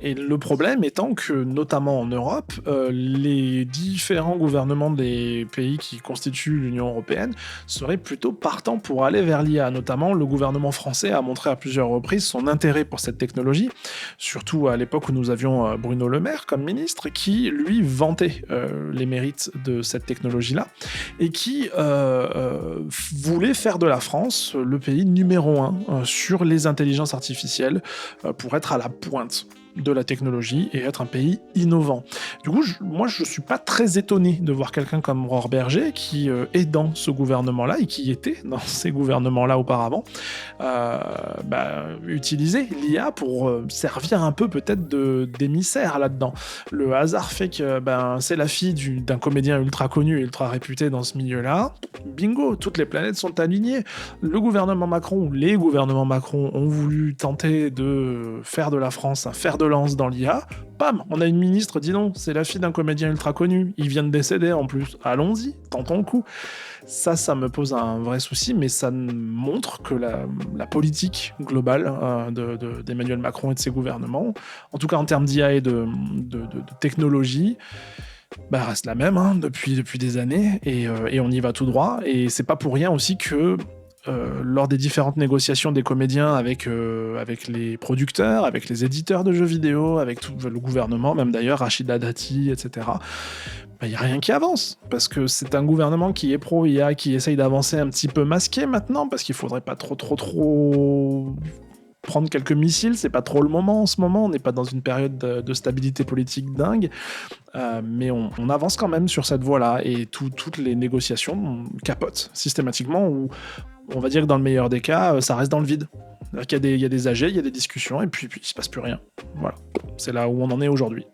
Et le problème étant que, notamment en Europe, les différents gouvernements des pays qui constituent l'Union européenne seraient plutôt partants pour aller vers l'IA. Notamment, le gouvernement français a montré à plusieurs reprises son intérêt pour cette technologie, surtout à l'époque où nous avions Bruno Le Maire comme ministre, qui, lui, vantait les mérites de cette technologie-là, et qui voulait faire de la France le pays numéro un sur les intelligences artificielles pour être à la pointe de la technologie et être un pays innovant. Du coup, moi, je suis pas très étonné de voir quelqu'un comme Aurore Berger qui est dans ce gouvernement-là et qui était dans ces gouvernements-là auparavant, utiliser l'IA pour servir un peu peut-être d'émissaire là-dedans. Le hasard fait que c'est la fille d'un comédien ultra connu et ultra réputé dans ce milieu-là. Bingo, toutes les planètes sont alignées. Le gouvernement Macron, ou les gouvernements Macron ont voulu tenter de faire de la France un fer de lance dans l'IA. Bam, on a une ministre, dis donc, c'est la fille d'un comédien ultra connu. Il vient de décéder en plus. Allons-y, tentons le coup. Ça me pose un vrai souci, mais ça montre que la politique globale d'Emmanuel Macron et de ses gouvernements, en tout cas en termes d'IA et de technologie, reste la même depuis des années, et on y va tout droit. Et c'est pas pour rien aussi que lors des différentes négociations des comédiens avec les producteurs, avec les éditeurs de jeux vidéo, avec tout le gouvernement, même d'ailleurs, Rachida Dati, etc., il n'y a rien qui avance, parce que c'est un gouvernement qui est pro-IA, qui essaye d'avancer un petit peu masqué maintenant, parce qu'il faudrait pas trop prendre quelques missiles, c'est pas trop le moment en ce moment, on n'est pas dans une période de stabilité politique dingue, mais on avance quand même sur cette voie-là, et toutes les négociations capotent systématiquement, ou on va dire que dans le meilleur des cas, ça reste dans le vide. Il y a des AG, il y a des discussions, et puis il se passe plus rien. Voilà, c'est là où on en est aujourd'hui.